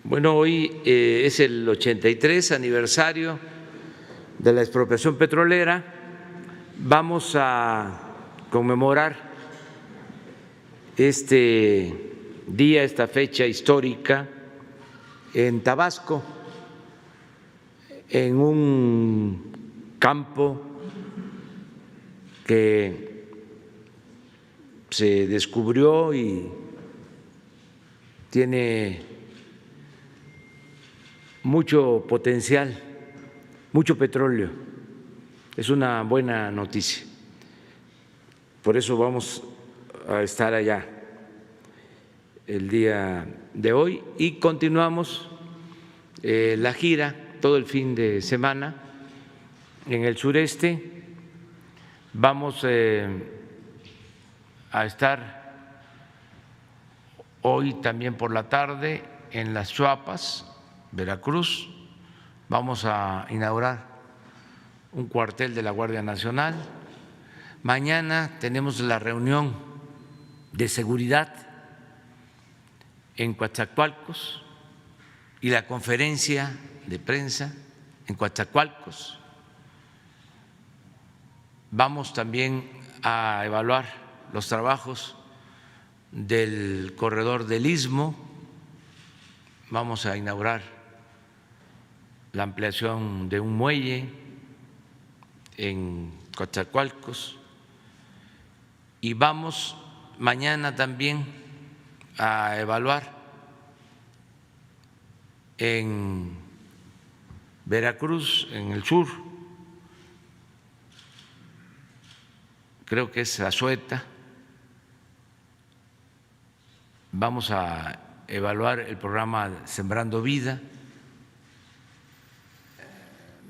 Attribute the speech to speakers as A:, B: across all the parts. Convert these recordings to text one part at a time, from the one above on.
A: Bueno, hoy es el 83 aniversario de la expropiación petrolera. Vamos a conmemorar este día, esta fecha histórica en Tabasco, en un campo que se descubrió y tiene mucho potencial, mucho petróleo. Es una buena noticia. Por eso vamos a estar allá el día de hoy y continuamos la gira todo el fin de semana en el sureste. Vamos a estar hoy también por la tarde en Las Chuapas, Veracruz. Vamos a inaugurar un cuartel de la Guardia Nacional. Mañana tenemos la reunión de seguridad en Coatzacoalcos y la conferencia de prensa en Coatzacoalcos. Vamos también a evaluar los trabajos del corredor del Istmo. Vamos a inaugurar la ampliación de un muelle en Coatzacoalcos y vamos mañana también a evaluar en Veracruz, en el sur, creo que es Azueta. Vamos a evaluar el programa Sembrando Vida.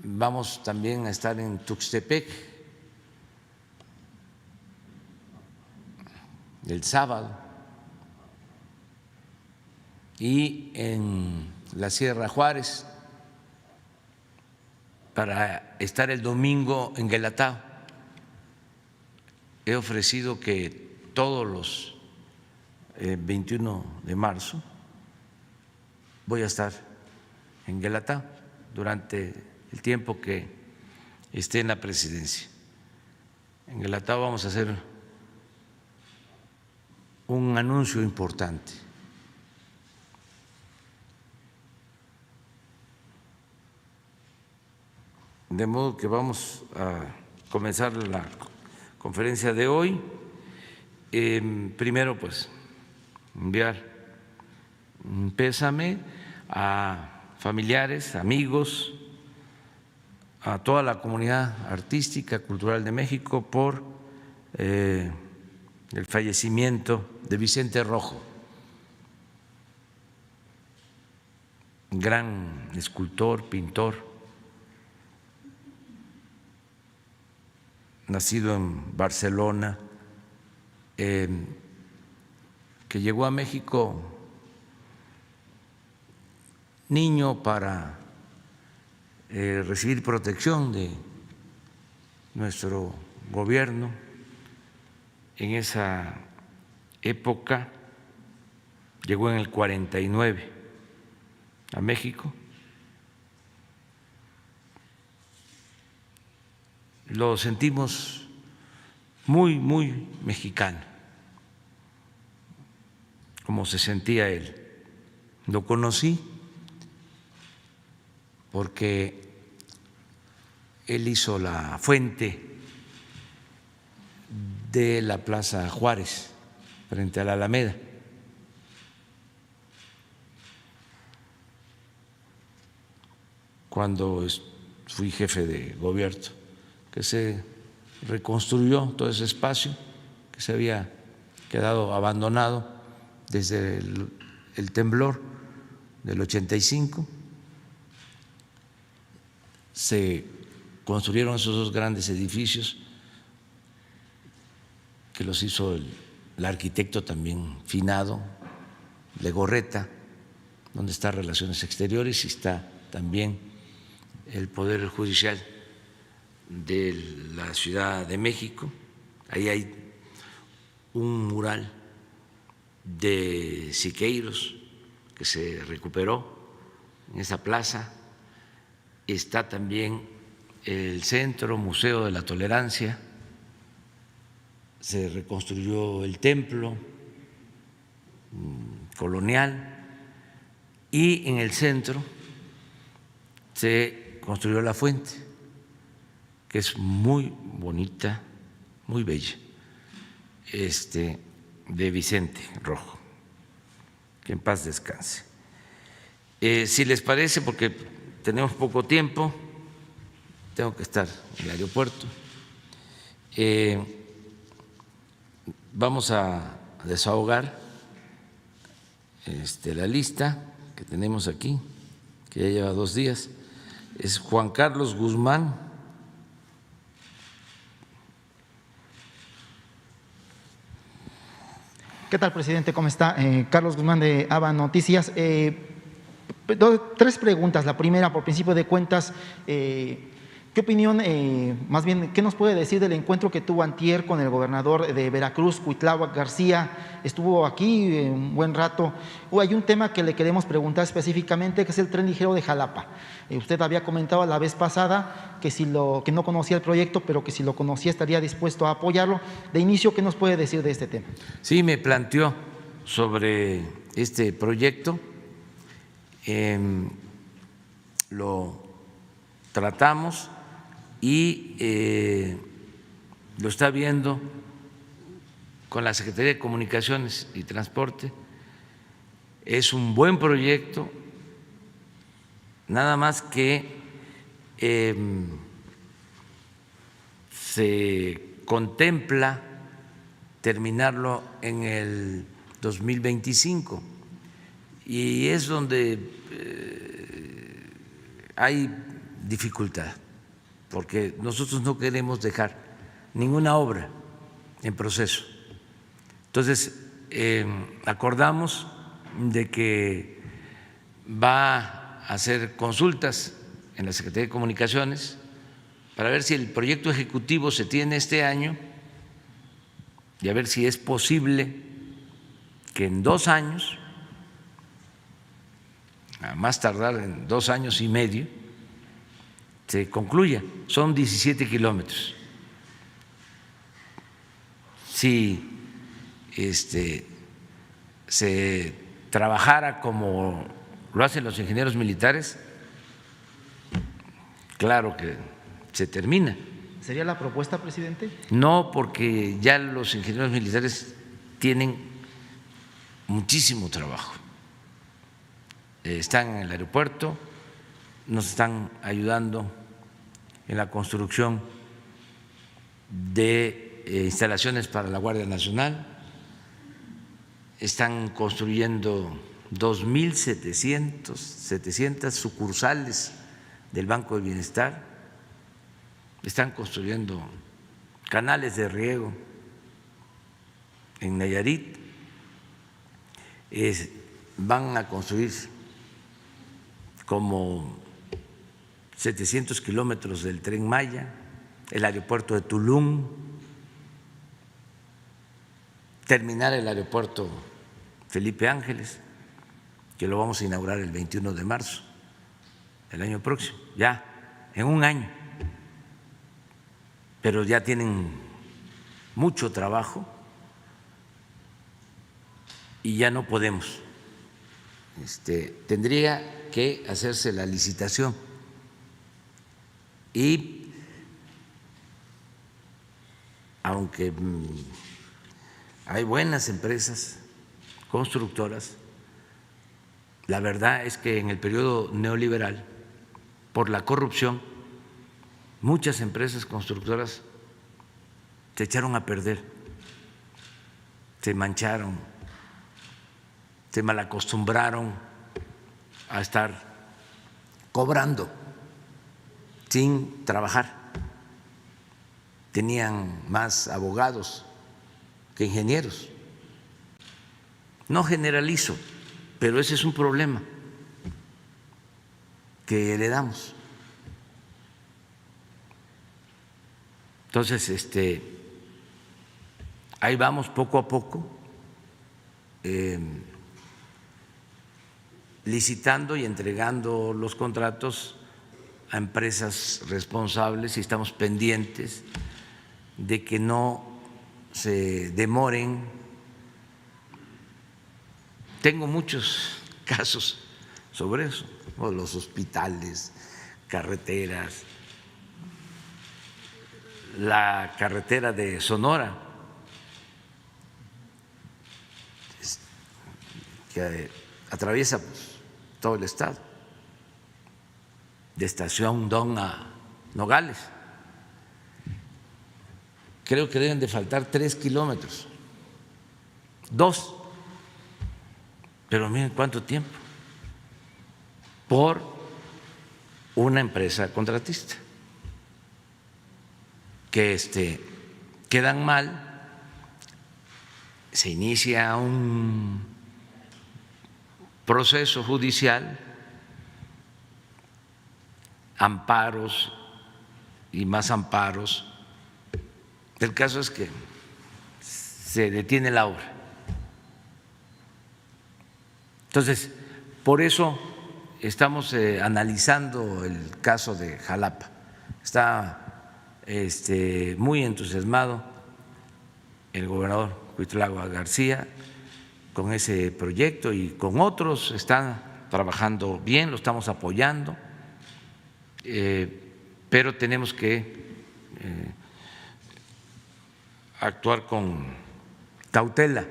A: Vamos también a estar en Tuxtepec el sábado y en la Sierra Juárez para estar el domingo en Guelatao. He ofrecido que todos los 21 de marzo voy a estar en Guelatao durante el tiempo que esté en la presidencia. En Guelatao vamos a hacer un anuncio importante. De modo que vamos a comenzar la conferencia de hoy. Primero, pues, enviar un pésame a familiares, amigos, a toda la comunidad artística, cultural de México por el fallecimiento de Vicente Rojo, gran escultor, pintor, nacido en Barcelona, que llegó a México niño para recibir protección de nuestro gobierno. En esa época llegó en el 49 a México. Lo sentimos muy, muy mexicano, como se sentía él. Lo conocí porque él hizo la fuente de la Plaza Juárez frente a la Alameda. Cuando fui jefe de gobierno, que se reconstruyó todo ese espacio que se había quedado abandonado desde el temblor del 85. Se construyeron esos dos grandes edificios que los hizo el arquitecto también finado, Legorreta, donde está Relaciones Exteriores y está también el Poder Judicial de la Ciudad de México. Ahí hay un mural de Siqueiros que se recuperó en esa plaza. Está también el Centro Museo de la Tolerancia, se reconstruyó el templo colonial y en el centro se construyó la fuente, que es muy bonita, muy bella, de Vicente Rojo, que en paz descanse. Si les parece, porque tenemos poco tiempo, tengo que estar en el aeropuerto, vamos a desahogar la lista que tenemos aquí, que ya lleva 2 días. Es Juan Carlos Guzmán.
B: ¿Qué tal, presidente? ¿Cómo está? Carlos Guzmán de ABA Noticias. 3 preguntas. La primera, por principio de cuentas, ¿qué opinión, más bien, qué nos puede decir del encuentro que tuvo antier con el gobernador de Veracruz, Cuitláhuac García? Estuvo aquí un buen rato. Hay un tema que le queremos preguntar específicamente, que es el tren ligero de Jalapa. Usted había comentado la vez pasada que no conocía el proyecto, pero que si lo conocía estaría dispuesto a apoyarlo. De inicio, ¿qué nos puede decir de este tema?
A: Sí, me planteó sobre este proyecto, lo tratamos y lo está viendo con la Secretaría de Comunicaciones y Transporte. Es un buen proyecto, nada más que se contempla terminarlo en el 2025 y es donde hay dificultad, porque nosotros no queremos dejar ninguna obra en proceso. Entonces, acordamos de que va a hacer consultas en la Secretaría de Comunicaciones para ver si el proyecto ejecutivo se tiene este año y a ver si es posible que en 2 años, a más tardar en 2 años y medio, se concluya. Son 17 kilómetros. Si se trabajara como lo hacen los ingenieros militares, claro que se termina.
B: ¿Sería la propuesta, presidente?
A: No, porque ya los ingenieros militares tienen muchísimo trabajo. Están en el aeropuerto, nos están ayudando en la construcción de instalaciones para la Guardia Nacional, están construyendo 2.700 sucursales del Banco del Bienestar, están construyendo canales de riego en Nayarit, van a construir como 700 kilómetros del Tren Maya, el aeropuerto de Tulum, terminar el aeropuerto Felipe Ángeles, que lo vamos a inaugurar el 21 de marzo del año próximo, ya en 1 año, pero ya tienen mucho trabajo y ya no podemos. Tendría que hacerse la licitación y aunque hay buenas empresas constructoras, la verdad es que en el periodo neoliberal, por la corrupción, muchas empresas constructoras se echaron a perder, se mancharon, se malacostumbraron a estar cobrando sin trabajar. Tenían más abogados que ingenieros. No generalizo, pero ese es un problema que heredamos. Entonces, ahí vamos poco a poco. licitando y entregando los contratos a empresas responsables y estamos pendientes de que no se demoren. Tengo muchos casos sobre eso, los hospitales, carreteras, la carretera de Sonora, que atraviesa todo el estado, de Estación Don a Nogales. Creo que deben de faltar 3 kilómetros, 2, pero miren cuánto tiempo, por una empresa contratista, que quedan mal, se inicia un proceso judicial, amparos y más amparos. El caso es que se detiene la obra. Entonces, por eso estamos analizando el caso de Jalapa. Está muy entusiasmado el gobernador Cuitlagua García con ese proyecto y con otros. Están trabajando bien, lo estamos apoyando, pero tenemos que actuar con cautela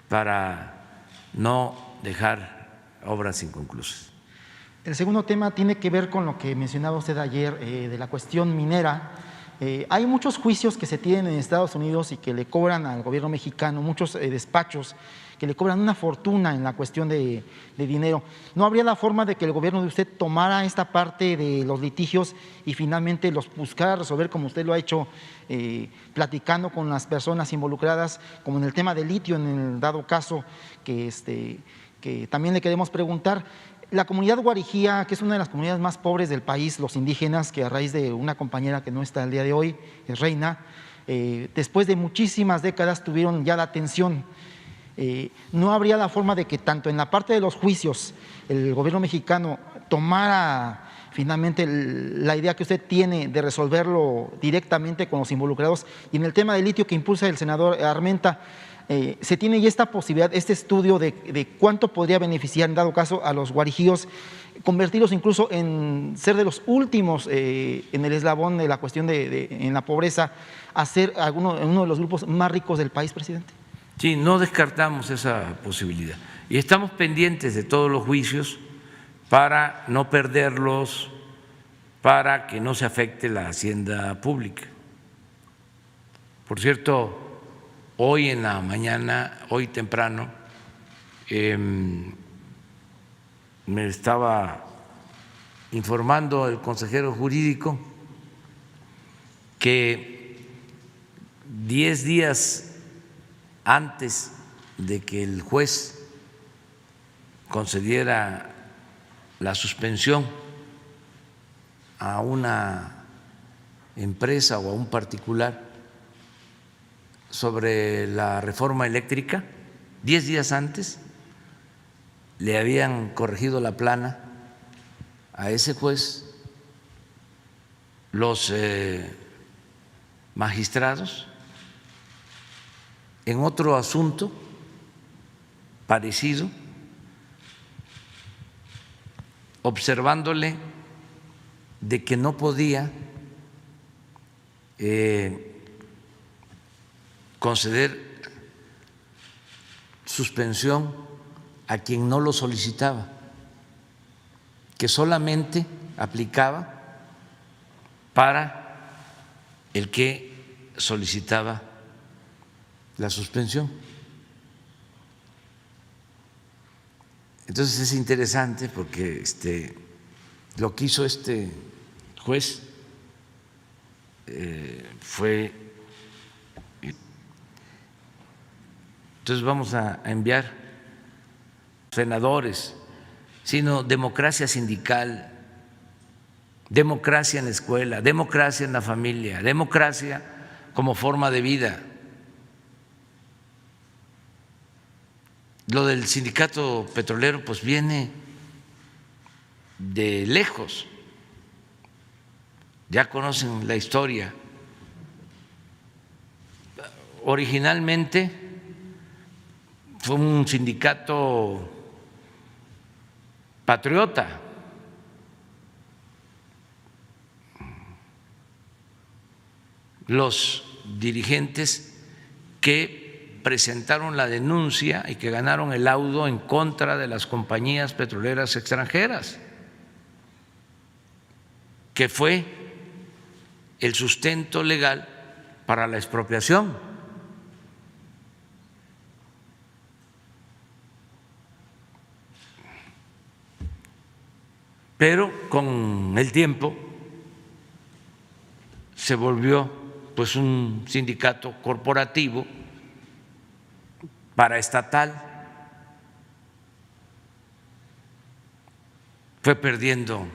A: para no dejar obras inconclusas.
B: El segundo tema tiene que ver con lo que mencionaba usted ayer de la cuestión minera. Hay muchos juicios que se tienen en Estados Unidos y que le cobran al gobierno mexicano, muchos despachos que le cobran una fortuna en la cuestión de dinero. ¿No habría la forma de que el gobierno de usted tomara esta parte de los litigios y finalmente los buscara resolver, como usted lo ha hecho, platicando con las personas involucradas, como en el tema del litio, en el dado caso que también le queremos preguntar? La comunidad guarijía, que es una de las comunidades más pobres del país, los indígenas, que a raíz de una compañera que no está el día de hoy, es Reina, después de muchísimas décadas tuvieron ya la atención. ¿No habría la forma de que tanto en la parte de los juicios el gobierno mexicano tomara finalmente la idea que usted tiene de resolverlo directamente con los involucrados, y en el tema del litio que impulsa el senador Armenta, se tiene ya esta posibilidad, este estudio de cuánto podría beneficiar en dado caso a los guarijíos, convertirlos incluso en ser de los últimos en el eslabón de la cuestión en la pobreza, a ser uno de los grupos más ricos del país, presidente?
A: Sí, no descartamos esa posibilidad y estamos pendientes de todos los juicios para no perderlos, para que no se afecte la hacienda pública. Por cierto, hoy en la mañana, hoy temprano, me estaba informando el consejero jurídico que 10 días antes de que el juez concediera la suspensión a una empresa o a un particular sobre la reforma eléctrica, 10 días antes le habían corregido la plana a ese juez los magistrados en otro asunto parecido, observándole de que no podía conceder suspensión a quien no lo solicitaba, que solamente aplicaba para el que solicitaba la suspensión. Entonces es interesante porque lo que hizo este juez fue, entonces vamos a enviar senadores, sino democracia sindical, democracia en la escuela, democracia en la familia, democracia como forma de vida. Lo del sindicato petrolero pues viene de lejos, ya conocen la historia. Originalmente fue un sindicato patriota, los dirigentes que presentaron la denuncia y que ganaron el laudo en contra de las compañías petroleras extranjeras, que fue el sustento legal para la expropiación. Pero con el tiempo se volvió pues un sindicato corporativo paraestatal, fue perdiendo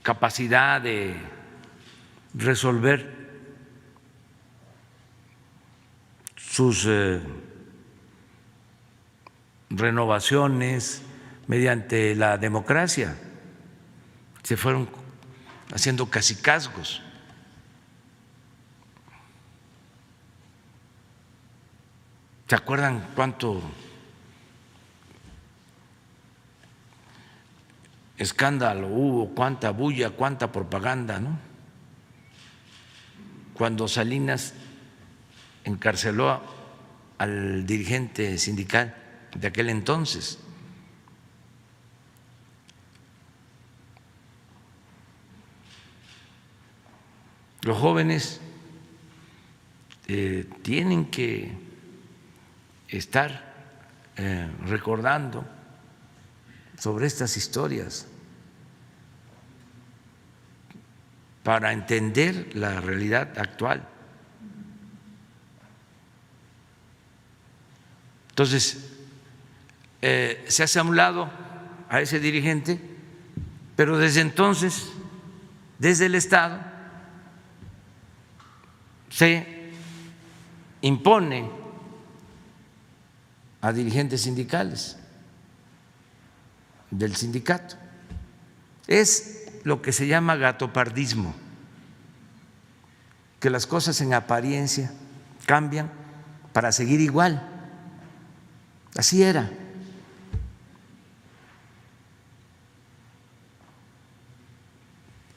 A: capacidad de resolver sus renovaciones mediante la democracia. Se fueron haciendo cacicazgos. ¿Se acuerdan cuánto escándalo hubo, cuánta bulla, cuánta propaganda, ¿no? Cuando Salinas encarceló al dirigente sindical de aquel entonces. Los jóvenes tienen que estar recordando sobre estas historias para entender la realidad actual. Entonces, se hace a un lado a ese dirigente, pero desde entonces, desde el Estado, se impone a dirigentes sindicales del sindicato. Es lo que se llama gatopardismo, que las cosas en apariencia cambian para seguir igual. Así era.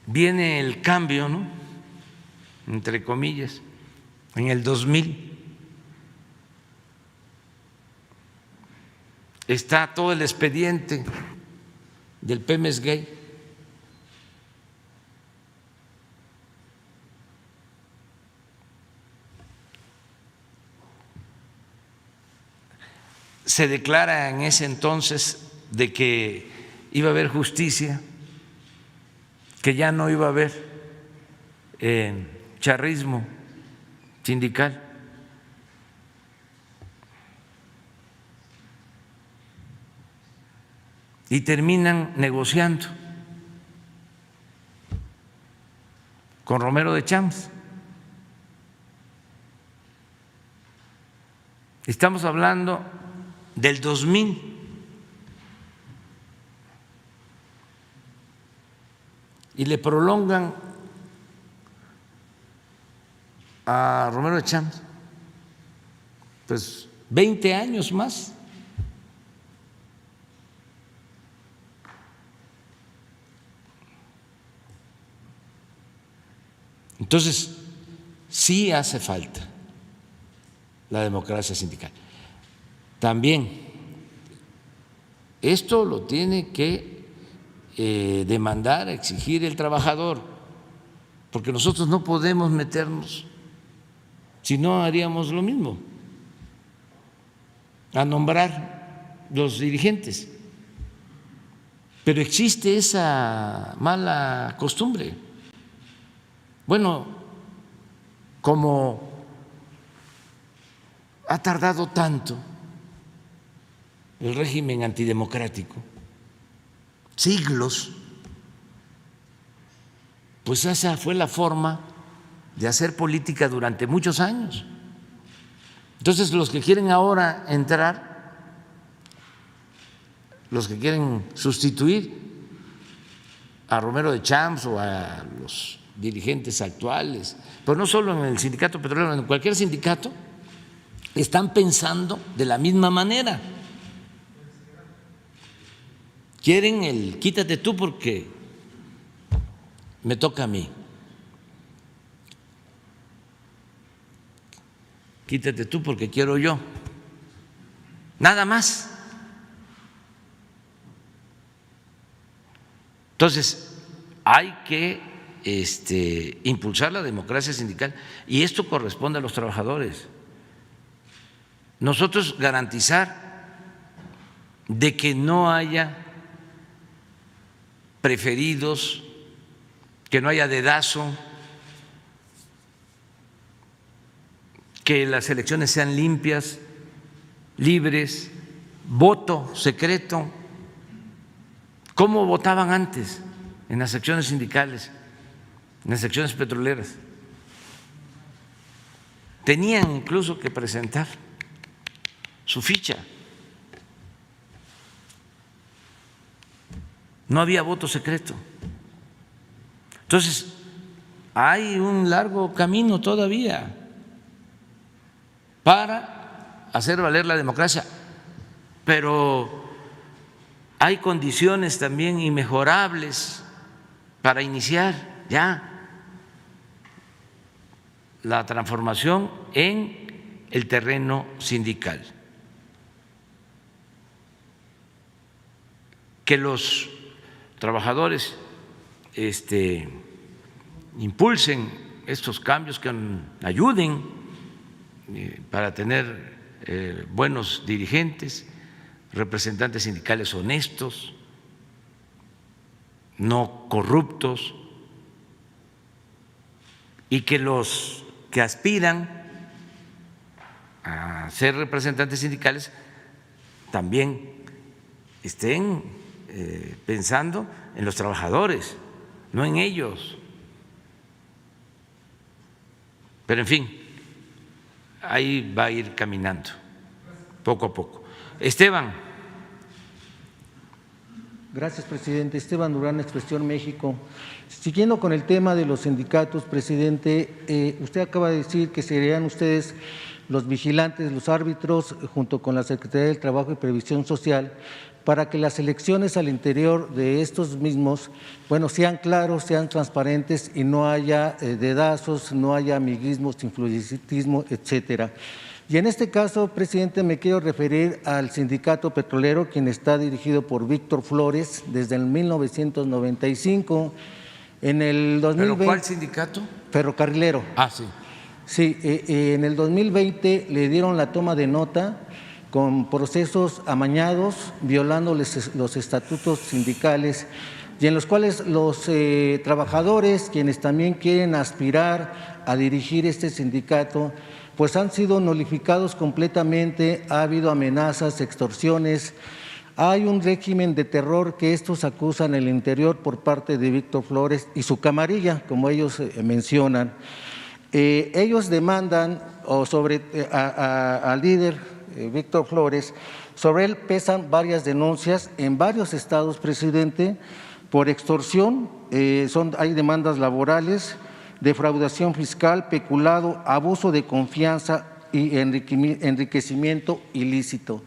A: Viene el cambio, ¿no?, entre comillas, en el 2000. Está todo el expediente del Pemex Gay. Se declara en ese entonces de que iba a haber justicia, que ya no iba a haber charrismo sindical. Y terminan negociando con Romero de Champs. Estamos hablando del 2000. Y le prolongan a Romero de Champs pues 20 años más. Entonces, sí hace falta la democracia sindical. También esto lo tiene que demandar, exigir el trabajador, porque nosotros no podemos meternos, si no haríamos lo mismo, a nombrar los dirigentes. Pero existe esa mala costumbre. Bueno, como ha tardado tanto el régimen antidemocrático, siglos, pues esa fue la forma de hacer política durante muchos años. Entonces, los que quieren ahora entrar, los que quieren sustituir a Romero de Champs o a los dirigentes actuales, pero no solo en el sindicato petrolero, en cualquier sindicato, están pensando de la misma manera. Quieren el quítate tú porque me toca a mí. Quítate tú porque quiero yo. Nada más. Entonces, hay que impulsar la democracia sindical y esto corresponde a los trabajadores. Nosotros garantizar de que no haya preferidos, que no haya dedazo, que las elecciones sean limpias, libres, voto secreto. ¿Cómo votaban antes en las secciones sindicales, en las secciones petroleras? Tenían incluso que presentar su ficha. No había voto secreto. Entonces, hay un largo camino todavía para hacer valer la democracia, pero hay condiciones también inmejorables para iniciar ya la transformación en el terreno sindical. Que los trabajadores impulsen estos cambios, que ayuden para tener buenos dirigentes, representantes sindicales honestos, no corruptos, y que los que aspiran a ser representantes sindicales también estén pensando en los trabajadores, no en ellos. Pero en fin, ahí va a ir caminando, poco a poco. Esteban.
C: Gracias, presidente. Esteban Durán, Expresión México. Siguiendo con el tema de los sindicatos, presidente, usted acaba de decir que serían ustedes los vigilantes, los árbitros, junto con la Secretaría del Trabajo y Previsión Social, para que las elecciones al interior de estos mismos, bueno, sean claros, sean transparentes y no haya dedazos, no haya amiguismos, influyentismo, etcétera. Y en este caso, presidente, me quiero referir al sindicato petrolero, quien está dirigido por Víctor Flores desde el 1995. En el 2020,
A: ¿Pero cuál sindicato?
C: Ferrocarrilero.
A: Ah, sí.
C: Sí, en el 2020 le dieron la toma de nota con procesos amañados, violando los estatutos sindicales, y en los cuales los trabajadores, quienes también quieren aspirar a dirigir este sindicato, pues han sido nulificados completamente. Ha habido amenazas, extorsiones, hay un régimen de terror que estos acusan en el interior por parte de Víctor Flores y su camarilla, como ellos mencionan. Ellos demandan al líder Víctor Flores. Sobre él pesan varias denuncias en varios estados, presidente, por extorsión. Hay demandas laborales, defraudación fiscal, peculado, abuso de confianza y enriquecimiento ilícito.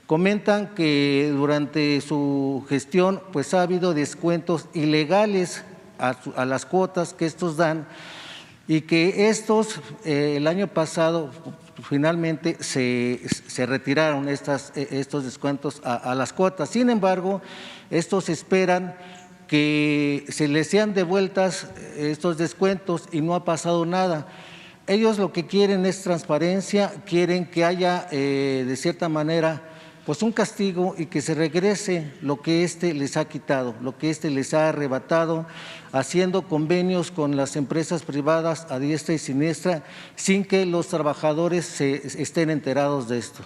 C: Comentan que durante su gestión pues ha habido descuentos ilegales a las cuotas que estos dan, y que estos el año pasado finalmente se retiraron estos descuentos a las cuotas. Sin embargo, estos esperan que se les sean devueltas estos descuentos y no ha pasado nada. Ellos lo que quieren es transparencia, quieren que haya de cierta manera pues un castigo y que se regrese lo que les ha quitado, lo que les ha arrebatado, haciendo convenios con las empresas privadas a diestra y siniestra sin que los trabajadores estén enterados de esto.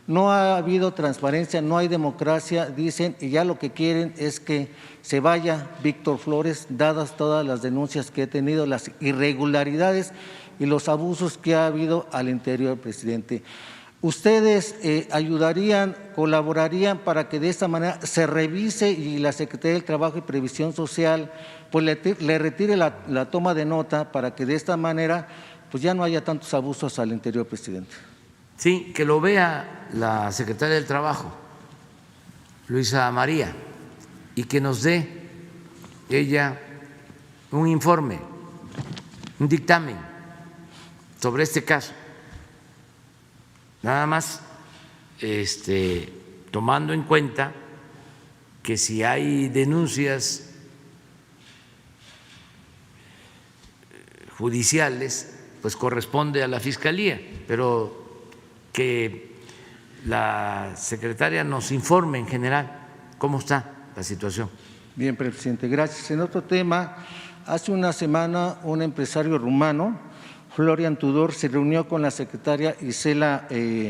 C: No ha habido transparencia, no hay democracia, dicen, y ya lo que quieren es que se vaya Víctor Flores, dadas todas las denuncias que ha tenido, las irregularidades y los abusos que ha habido al interior, presidente. ¿Ustedes ayudarían, colaborarían para que de esta manera se revise y la Secretaría del Trabajo y Previsión Social pues le retire la toma de nota para que de esta manera pues ya no haya tantos abusos al interior, presidente?
A: Sí, que lo vea la secretaria del Trabajo, Luisa María, y que nos dé ella un informe, un dictamen sobre este caso. Nada más tomando en cuenta que si hay denuncias judiciales, pues corresponde a la Fiscalía, pero que la secretaria nos informe en general cómo está la situación.
C: Bien, presidente, gracias. En otro tema, hace una semana un empresario rumano, Florian Tudor, se reunió con la secretaria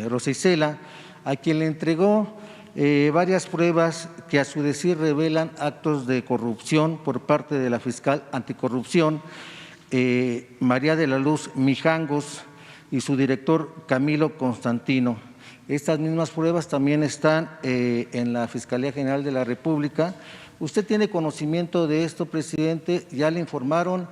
C: Rosa Isela, a quien le entregó varias pruebas que a su decir revelan actos de corrupción por parte de la fiscal anticorrupción, María de la Luz Mijangos, y su director Camilo Constantino. Estas mismas pruebas también están en la Fiscalía General de la República. ¿Usted tiene conocimiento de esto, presidente? ¿Ya le informaron?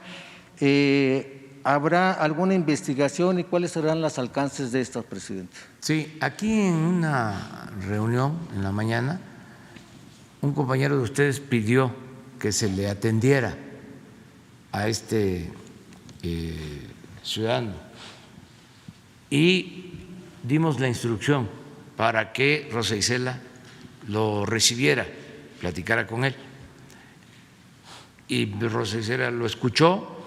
C: ¿Habrá alguna investigación y cuáles serán los alcances de esto, presidente?
A: Sí, aquí en una reunión en la mañana, un compañero de ustedes pidió que se le atendiera a este ciudadano y dimos la instrucción para que Rosa Isela lo recibiera, platicara con él. Y Rosa Isela lo escuchó.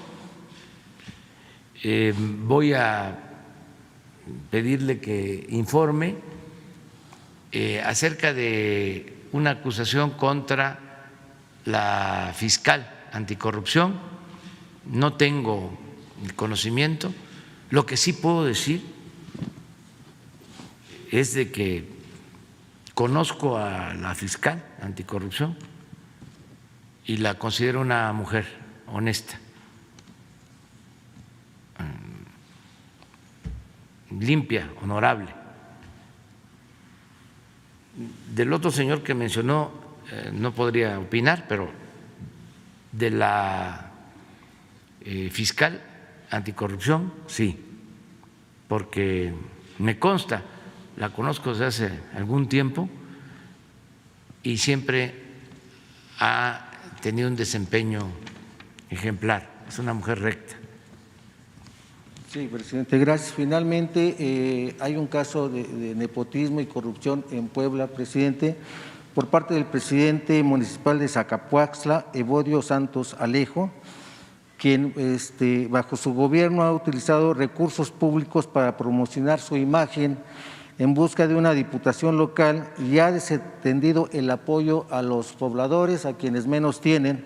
A: Voy a pedirle que informe acerca de una acusación contra la fiscal anticorrupción. No tengo el conocimiento. Lo que sí puedo decir es de que conozco a la fiscal anticorrupción y la considero una mujer honesta, limpia, honorable. Del otro señor que mencionó no podría opinar, pero de la fiscal anticorrupción sí, porque me consta, la conozco desde hace algún tiempo y siempre ha tenido un desempeño ejemplar, es una mujer recta.
C: Sí, presidente, gracias. Finalmente, hay un caso de nepotismo y corrupción en Puebla, presidente, por parte del presidente municipal de Zacapuaxtla, Evodio Santos Alejo, quien bajo su gobierno ha utilizado recursos públicos para promocionar su imagen en busca de una diputación local y ha desatendido el apoyo a los pobladores, a quienes menos tienen.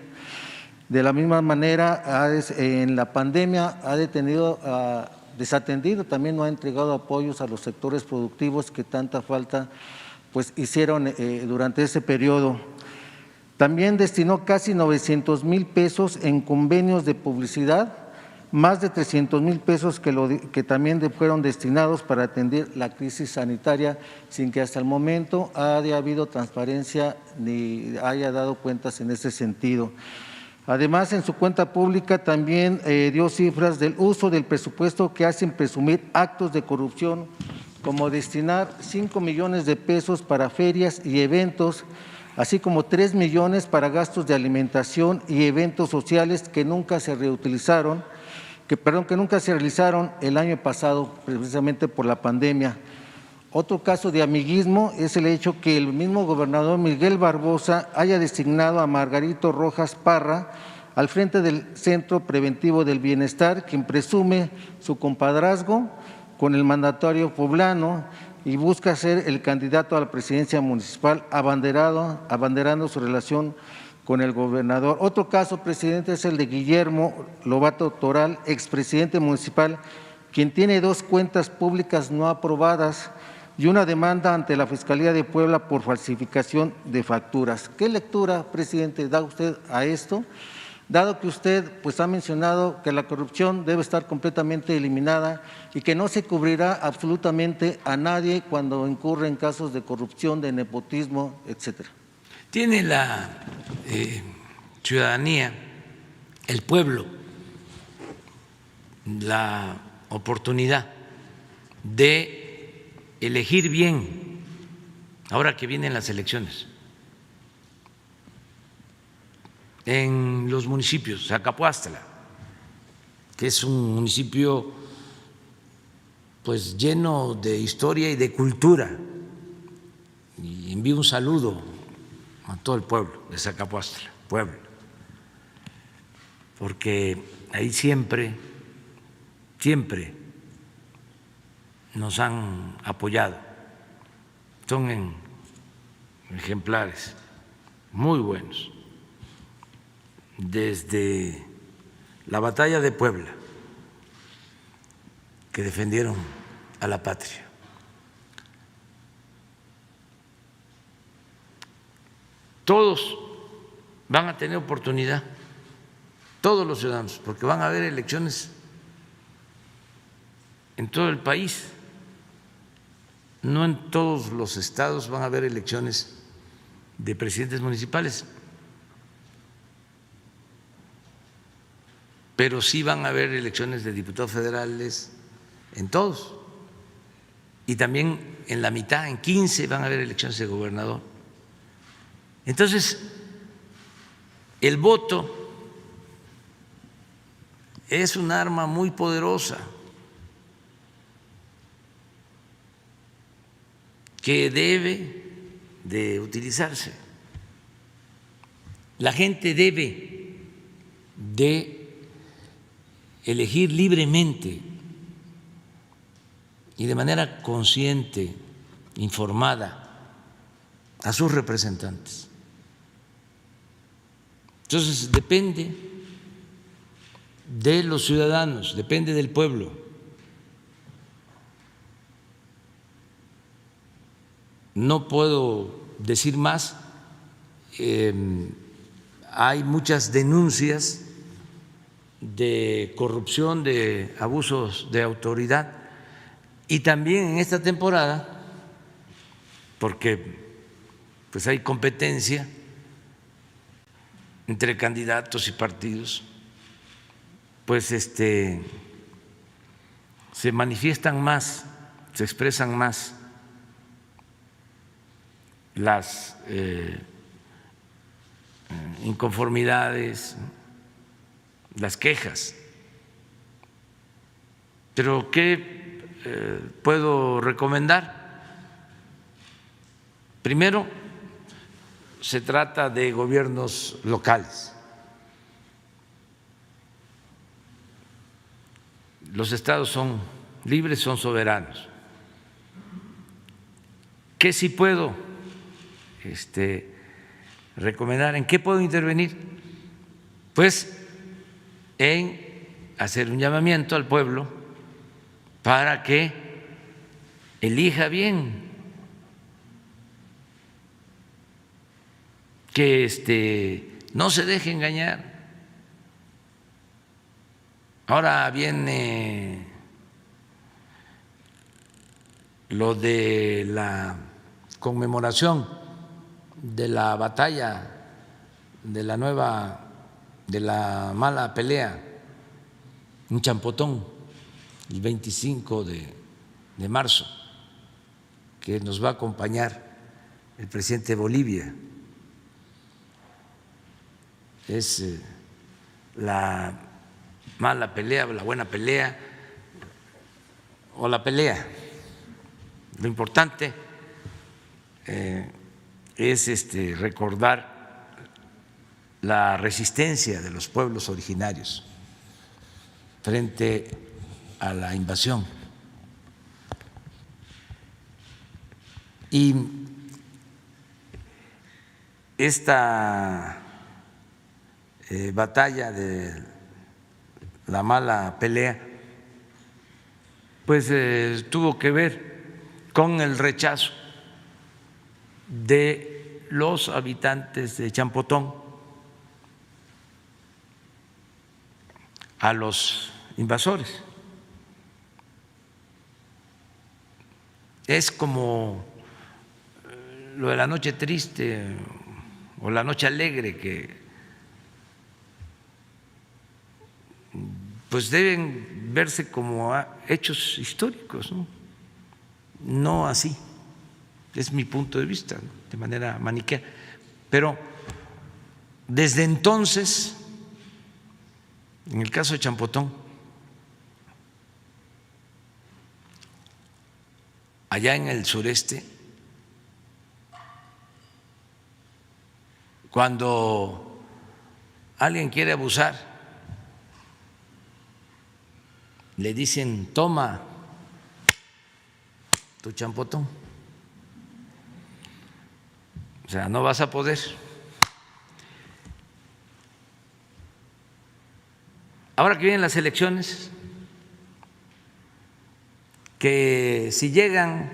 C: De la misma manera, en la pandemia ha desatendido, también no ha entregado apoyos a los sectores productivos que tanta falta pues hicieron durante ese periodo. También destinó casi 900,000 pesos en convenios de publicidad, más de 300,000 pesos que también fueron destinados para atender la crisis sanitaria, sin que hasta el momento haya habido transparencia ni haya dado cuentas en ese sentido. Además, en su cuenta pública también dio cifras del uso del presupuesto que hacen presumir actos de corrupción, como destinar 5 millones de pesos para ferias y eventos, así como 3 millones para gastos de alimentación y eventos sociales que nunca se realizaron el año pasado, precisamente por la pandemia. Otro caso de amiguismo es el hecho que el mismo gobernador Miguel Barbosa haya designado a Margarito Rojas Parra al frente del Centro Preventivo del Bienestar, quien presume su compadrazgo con el mandatario poblano y busca ser el candidato a la presidencia municipal abanderando su relación con el gobernador. Otro caso, presidente, es el de Guillermo Lobato Toral, expresidente municipal, quien tiene 2 cuentas públicas no aprobadas, y una demanda ante la Fiscalía de Puebla por falsificación de facturas. ¿Qué lectura, presidente, da usted a esto? Dado que usted pues, ha mencionado que la corrupción debe estar completamente eliminada y que no se cubrirá absolutamente a nadie cuando incurre en casos de corrupción, de nepotismo, etcétera.
A: Tiene la ciudadanía, el pueblo, la oportunidad de elegir bien ahora que vienen las elecciones. En los municipios, Zacapuastla, que es un municipio pues lleno de historia y de cultura, y envío un saludo a todo el pueblo de Zacapuastla, pueblo, porque ahí siempre nos han apoyado, son ejemplares muy buenos. Desde la batalla de Puebla, que defendieron a la patria. Todos van a tener oportunidad, todos los ciudadanos, porque van a haber elecciones en todo el país. No en todos los estados van a haber elecciones de presidentes municipales, pero sí van a haber elecciones de diputados federales en todos, y también en la mitad, en 15, van a haber elecciones de gobernador. Entonces, el voto es un arma muy poderosa que debe de utilizarse. La gente debe de elegir libremente y de manera consciente, informada, a sus representantes. Entonces, depende de los ciudadanos, depende del pueblo. No puedo decir más, hay muchas denuncias de corrupción, de abusos de autoridad, y también en esta temporada, porque pues hay competencia entre candidatos y partidos, pues se manifiestan más, se expresan más las inconformidades, las quejas. Pero ¿qué puedo recomendar? Primero, se trata de gobiernos locales. Los estados son libres, son soberanos. ¿Qué sí puedo recomendar? ¿En qué puedo intervenir? Pues en hacer un llamamiento al pueblo para que elija bien, que no se deje engañar. Ahora viene lo de la conmemoración de la batalla de la mala pelea en Champotón, el 25 de marzo, que nos va a acompañar el presidente de Bolivia. Es la mala pelea, la buena pelea o la pelea. Lo importante es recordar la resistencia de los pueblos originarios frente a la invasión. Y esta batalla de la mala pelea, pues tuvo que ver con el rechazo de los habitantes de Champotón a los invasores. Es como lo de la noche triste o la noche alegre, que pues deben verse como hechos históricos, no así. Es mi punto de vista, ¿no?, de manera maniquea. Pero desde entonces, en el caso de Champotón, allá en el sureste, cuando alguien quiere abusar, le dicen: toma tu champotón. O sea, no vas a poder. Ahora que vienen las elecciones, que si llegan,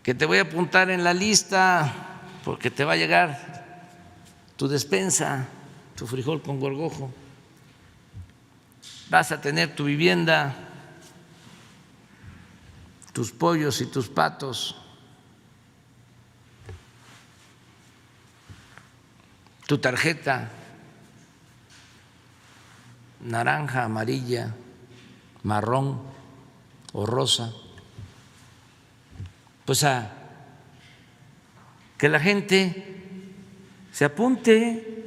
A: que te voy a apuntar en la lista porque te va a llegar tu despensa, tu frijol con gorgojo, vas a tener tu vivienda, tus pollos y tus patos, tu tarjeta naranja, amarilla, marrón o rosa, pues a que la gente se apunte,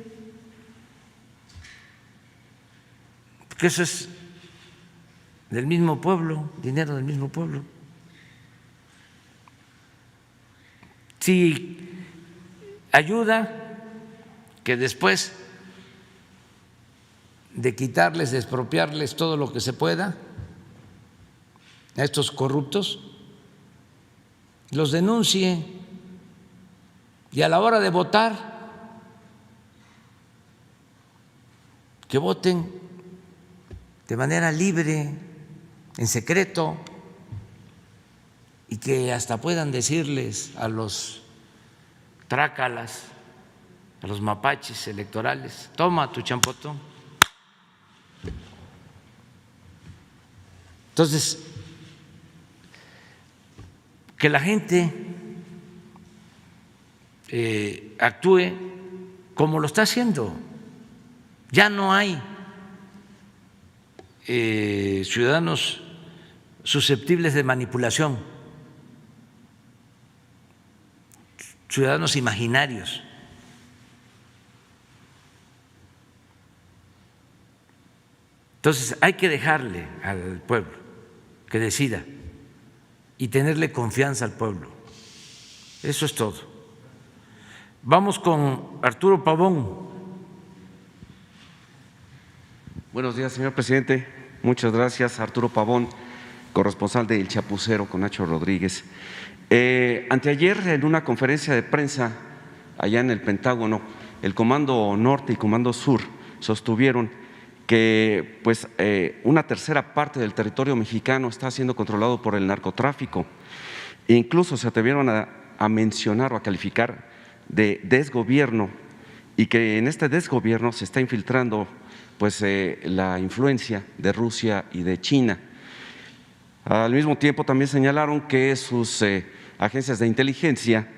A: porque eso es del mismo pueblo, dinero del mismo pueblo. Si ayuda, que después de quitarles, de expropiarles todo lo que se pueda a estos corruptos, los denuncie, y a la hora de votar, que voten de manera libre, en secreto, y que hasta puedan decirles a los trácalas, a los mapaches electorales: toma tu champotón. Entonces, que la gente actúe como lo está haciendo. Ya no hay ciudadanos susceptibles de manipulación, ciudadanos imaginarios. Entonces hay que dejarle al pueblo que decida y tenerle confianza al pueblo. Eso es todo. Vamos con Arturo Pavón.
D: Buenos días, señor presidente. Muchas gracias. Arturo Pavón, corresponsal de El Chapucero con Nacho Rodríguez. Anteayer, en una conferencia de prensa allá en el Pentágono, el Comando Norte y Comando Sur sostuvieron que una tercera parte del territorio mexicano está siendo controlado por el narcotráfico. E incluso se atrevieron a mencionar o a calificar de desgobierno, y que en este desgobierno se está infiltrando la influencia de Rusia y de China. Al mismo tiempo también señalaron que sus agencias de inteligencia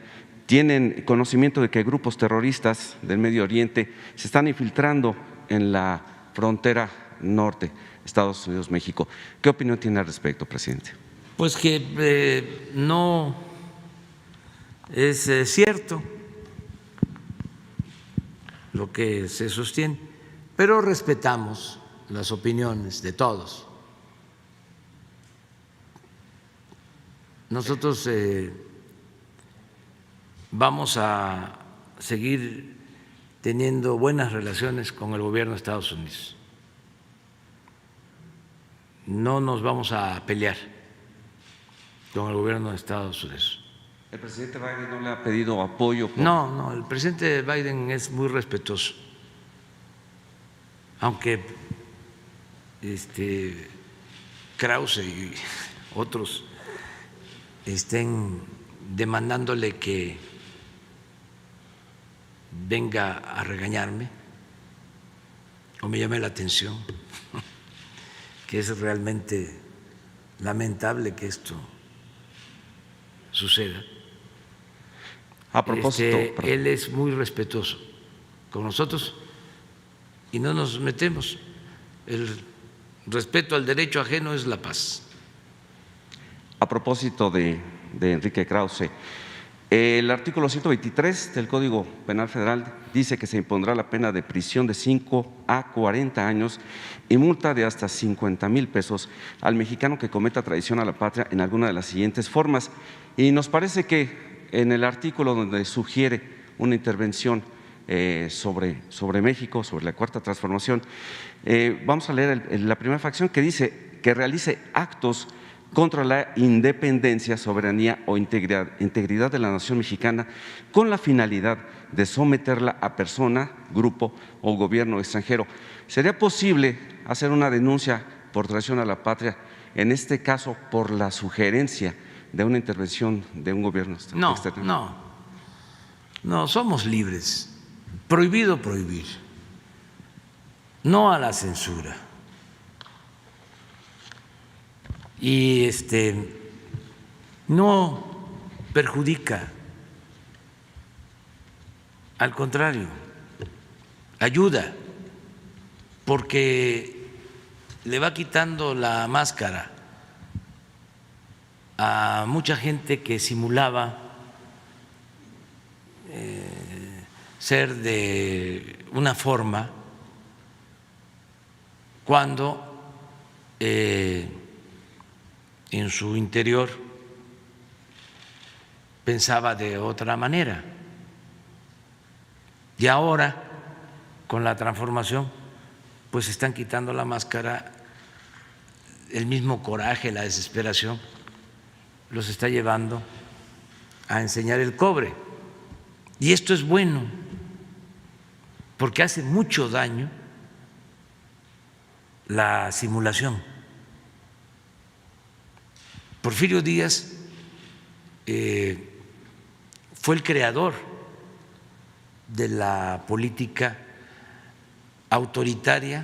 D: tienen conocimiento de que grupos terroristas del Medio Oriente se están infiltrando en la frontera norte, Estados Unidos-México. ¿Qué opinión tiene al respecto, presidente?
A: Pues que no es cierto lo que se sostiene, pero respetamos las opiniones de todos. Nosotros vamos a seguir teniendo buenas relaciones con el gobierno de Estados Unidos. No nos vamos a pelear con el gobierno de Estados Unidos.
D: ¿El presidente Biden no le ha pedido apoyo?
A: No, el presidente Biden es muy respetuoso, aunque Krause y otros estén demandándole que venga a regañarme o me llame la atención, que es realmente lamentable que esto suceda.
D: A propósito,
A: Él es muy respetuoso con nosotros y no nos metemos. El respeto al derecho ajeno es la paz.
D: a propósito de Enrique Krause, el artículo 123 del Código Penal Federal dice que se impondrá la pena de prisión de 5 a 40 años y multa de hasta 50,000 pesos al mexicano que cometa traición a la patria en alguna de las siguientes formas. Y nos parece que en el artículo donde sugiere una intervención sobre México, sobre la Cuarta Transformación, vamos a leer la primera fracción que dice que realice actos contra la independencia, soberanía o integridad de la nación mexicana con la finalidad de someterla a persona, grupo o gobierno extranjero. ¿Sería posible hacer una denuncia por traición a la patria, en este caso por la sugerencia de una intervención de un gobierno extranjero?
A: No, somos libres. Prohibido prohibir. No a la censura. Y no perjudica, al contrario, ayuda, porque le va quitando la máscara a mucha gente que simulaba ser de una forma cuando en su interior pensaba de otra manera. Y ahora, con la transformación, pues están quitando la máscara, el mismo coraje, la desesperación, los está llevando a enseñar el cobre. Y esto es bueno, porque hace mucho daño la simulación. Porfirio Díaz fue el creador de la política autoritaria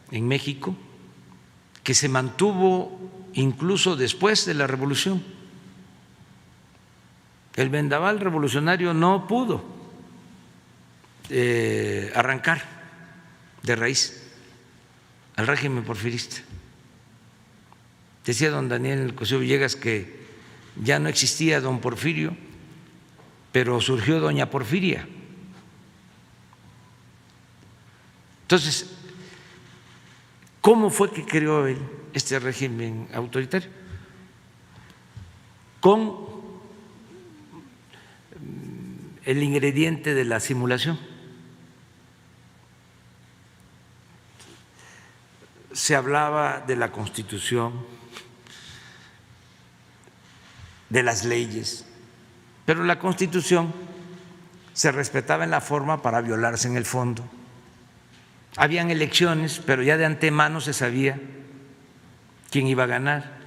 A: en México, que se mantuvo incluso después de la revolución. El vendaval revolucionario no pudo arrancar de raíz al régimen porfirista. Decía don Daniel Cosío Villegas que ya no existía don Porfirio, pero surgió doña Porfiria. Entonces, ¿cómo fue que creó él este régimen autoritario? Con el ingrediente de la simulación. Se hablaba de la Constitución, de las leyes, pero la Constitución se respetaba en la forma para violarse en el fondo. Habían elecciones, pero ya de antemano se sabía quién iba a ganar.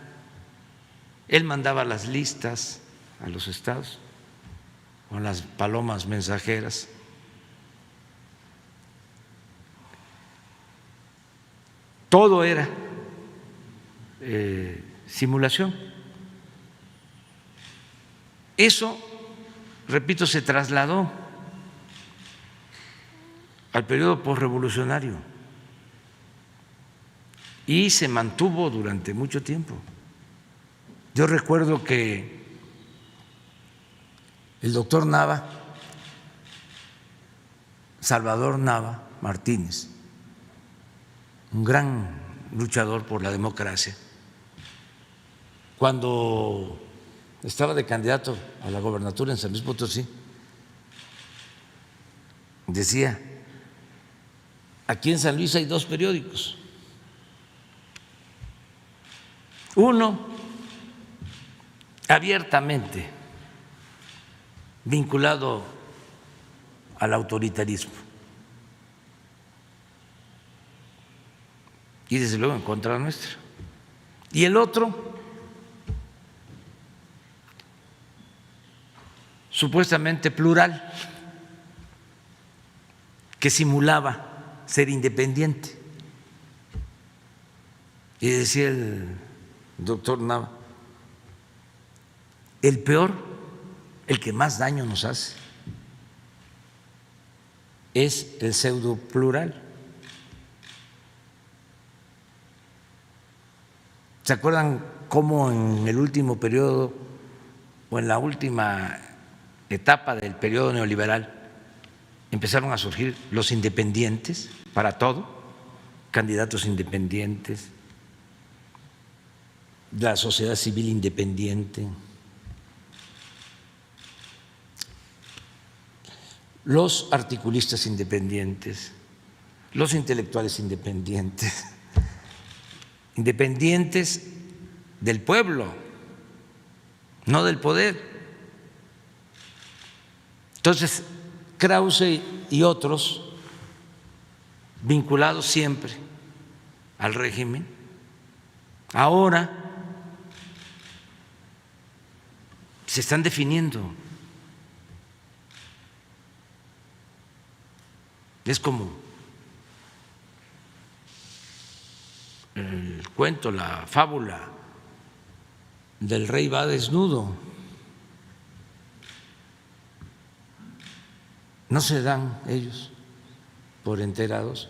A: Él mandaba las listas a los estados con las palomas mensajeras. Todo era simulación. Eso, repito, se trasladó al periodo posrevolucionario y se mantuvo durante mucho tiempo. Yo recuerdo que el doctor Nava, Salvador Nava Martínez, un gran luchador por la democracia, cuando estaba de candidato a la gobernatura en San Luis Potosí, decía: aquí en San Luis hay dos periódicos, uno abiertamente vinculado al autoritarismo y desde luego en contra nuestra, y el otro supuestamente plural, que simulaba ser independiente. Y decía el doctor Nava, el peor, el que más daño nos hace, es el pseudo plural. ¿Se acuerdan cómo en el último periodo o en la última etapa del periodo neoliberal empezaron a surgir los independientes para todo, candidatos independientes, la sociedad civil independiente, los articulistas independientes, los intelectuales independientes, independientes del pueblo, no del poder? Entonces, Krause y otros, vinculados siempre al régimen, ahora se están definiendo. Es como el cuento, la fábula del rey va desnudo. No se dan ellos por enterados,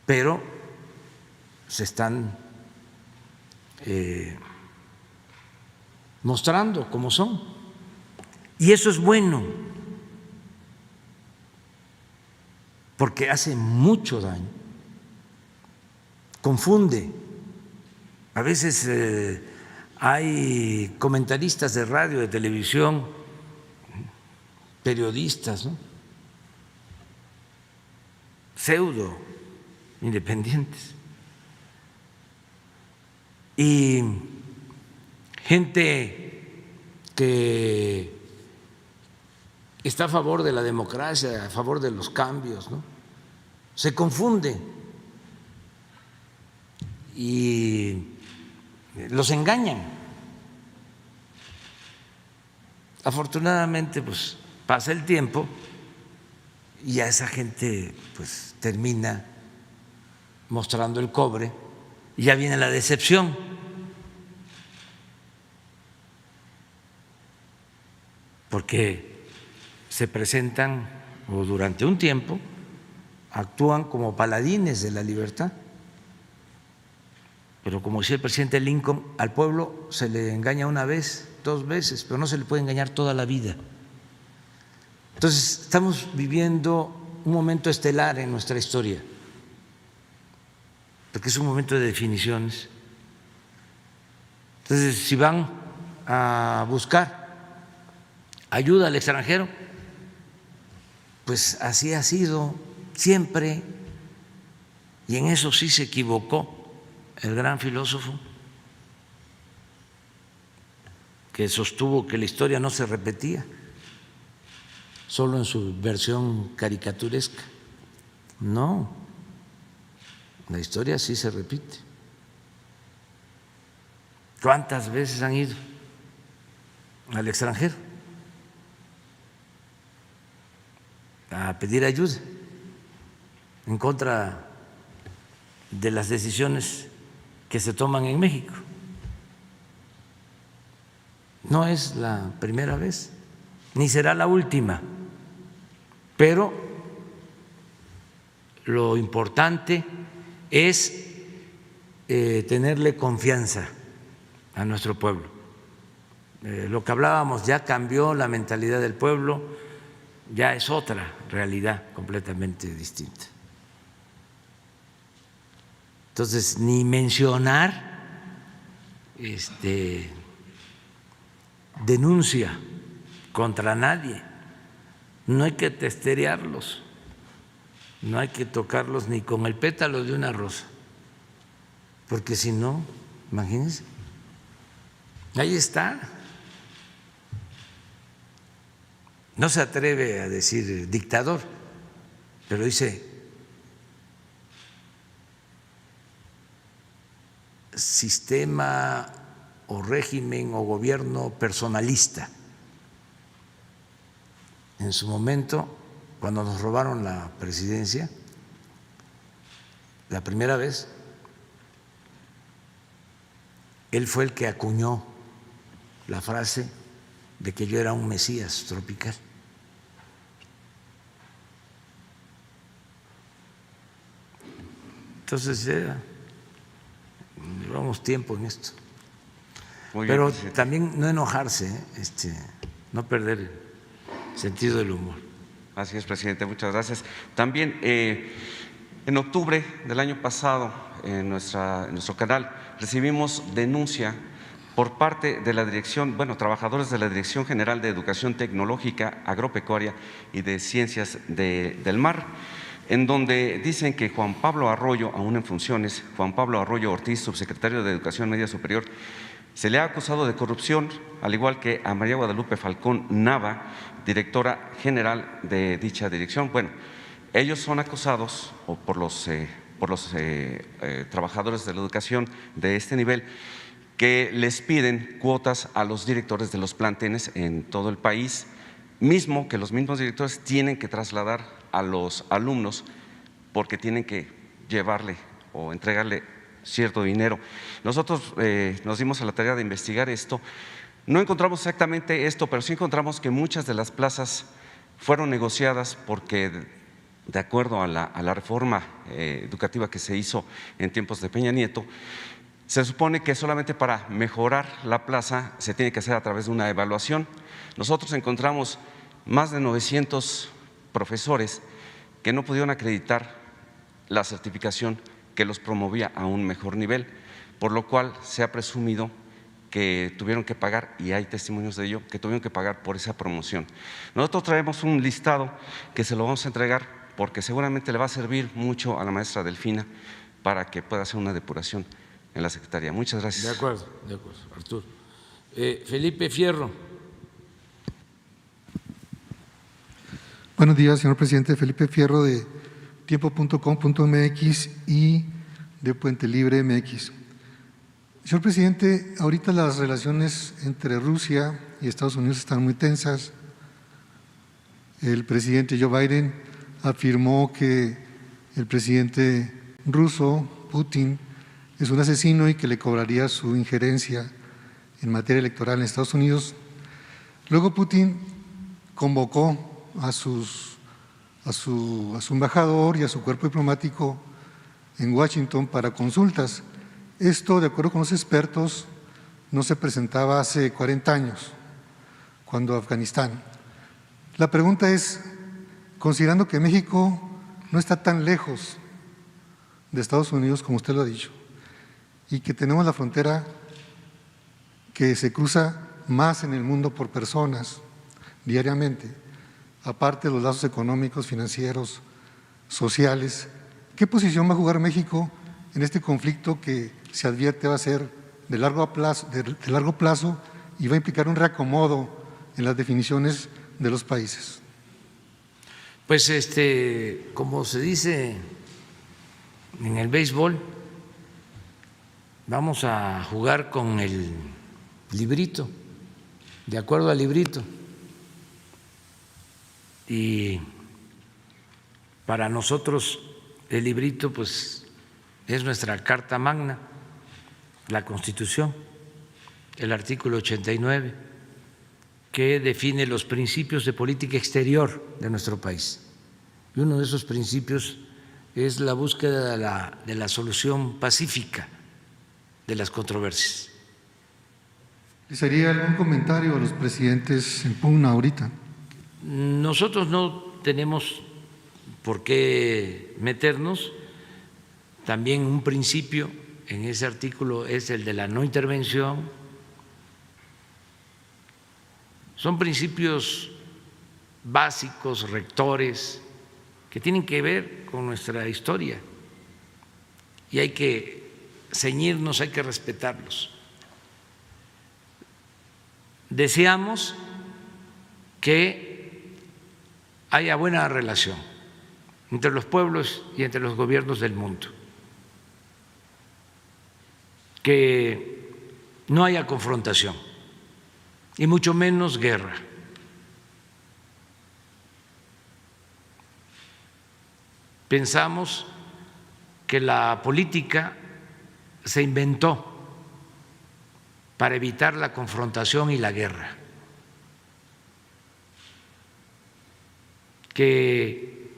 A: pero se están mostrando como son. Y eso es bueno, porque hace mucho daño, confunde. A veces hay comentaristas de radio, de televisión, periodistas, ¿no?, pseudo independientes, y gente que está a favor de la democracia, a favor de los cambios, ¿no?, se confunde y los engañan. Afortunadamente, pues pasa el tiempo y a esa gente pues termina mostrando el cobre y ya viene la decepción. Porque se presentan o durante un tiempo actúan como paladines de la libertad. Pero como decía el presidente Lincoln, al pueblo se le engaña una vez, 2 veces, pero no se le puede engañar toda la vida. Entonces, estamos viviendo un momento estelar en nuestra historia, porque es un momento de definiciones. Entonces, si van a buscar ayuda al extranjero, pues así ha sido siempre, y en eso sí se equivocó el gran filósofo que sostuvo que la historia no se repetía, solo en su versión caricaturesca. No, la historia sí se repite. ¿Cuántas veces han ido al extranjero a pedir ayuda en contra de las decisiones que se toman en México? No es la primera vez, ni será la última, pero lo importante es tenerle confianza a nuestro pueblo. Lo que hablábamos, ya cambió la mentalidad del pueblo, ya es otra realidad completamente distinta. Entonces, ni mencionar denuncia contra nadie, no hay que testerearlos, no hay que tocarlos ni con el pétalo de una rosa, porque si no, imagínense, ahí está. No se atreve a decir dictador, pero dice sistema o régimen o gobierno personalista. en su momento, cuando nos robaron la presidencia, la primera vez, él fue el que acuñó la frase de que yo era un mesías tropical. Entonces ya llevamos tiempo en esto.
D: Muy bien,
A: Pero
D: presidente.
A: también no enojarse, no perder el sentido del humor.
D: Así es, presidente, muchas gracias. También en octubre del año pasado, en nuestro canal, recibimos denuncia por parte de la dirección, trabajadores de la Dirección General de Educación Tecnológica, Agropecuaria y de Ciencias del Mar, en donde dicen que Juan Pablo Arroyo, aún en funciones, Juan Pablo Arroyo Ortiz, subsecretario de Educación Media Superior, se le ha acusado de corrupción, al igual que a María Guadalupe Falcón Nava, directora general de dicha dirección. Bueno, ellos son acusados por los trabajadores de la educación de este nivel, que les piden cuotas a los directores de los planteles en todo el país, mismo que los mismos directores tienen que trasladar a los alumnos porque tienen que llevarle o entregarle cierto dinero. Nosotros nos dimos a la tarea de investigar esto. No encontramos exactamente esto, pero sí encontramos que muchas de las plazas fueron negociadas porque, de acuerdo a la reforma educativa que se hizo en tiempos de Peña Nieto, se supone que solamente para mejorar la plaza se tiene que hacer a través de una evaluación. Nosotros encontramos más de 900 profesores que no pudieron acreditar la certificación que los promovía a un mejor nivel, por lo cual se ha presumido que tuvieron que pagar, y hay testimonios de ello, que tuvieron que pagar por esa promoción. Nosotros traemos un listado que se lo vamos a entregar porque seguramente le va a servir mucho a la maestra Delfina para que pueda hacer una depuración en la Secretaría. Muchas gracias.
A: De acuerdo, Arturo. Felipe Fierro.
E: Buenos días, señor presidente. Felipe Fierro, de tiempo.com.mx y de Puente Libre MX. Señor presidente, ahorita las relaciones entre Rusia y Estados Unidos están muy tensas. El presidente Joe Biden afirmó que el presidente ruso, Putin, es un asesino y que le cobraría su injerencia en materia electoral en Estados Unidos. Luego Putin convocó a su embajador y a su cuerpo diplomático en Washington para consultas. Esto, de acuerdo con los expertos, no se presentaba hace 40 años, cuando Afganistán. La pregunta es, considerando que México no está tan lejos de Estados Unidos como usted lo ha dicho, y que tenemos la frontera que se cruza más en el mundo por personas diariamente, aparte de los lazos económicos, financieros, sociales, ¿qué posición va a jugar México en este conflicto que se advierte va a ser de largo plazo y va a implicar un reacomodo en las definiciones de los países?
A: Pues como se dice en el béisbol, vamos a jugar con el librito, de acuerdo al librito. Y para nosotros el librito pues es nuestra carta magna, la Constitución, el artículo 89, que define los principios de política exterior de nuestro país. Y uno de esos principios es la búsqueda de la solución pacífica de las controversias.
E: ¿Les haría algún comentario a los presidentes en pugna ahorita?
A: Nosotros no tenemos por qué meternos. También un principio en ese artículo es el de la no intervención. Son principios básicos, rectores, que tienen que ver con nuestra historia y hay que ceñirnos, hay que respetarlos. Deseamos que haya buena relación entre los pueblos y entre los gobiernos del mundo, que no haya confrontación y mucho menos guerra. pensamos que la política se inventó para evitar la confrontación y la guerra, que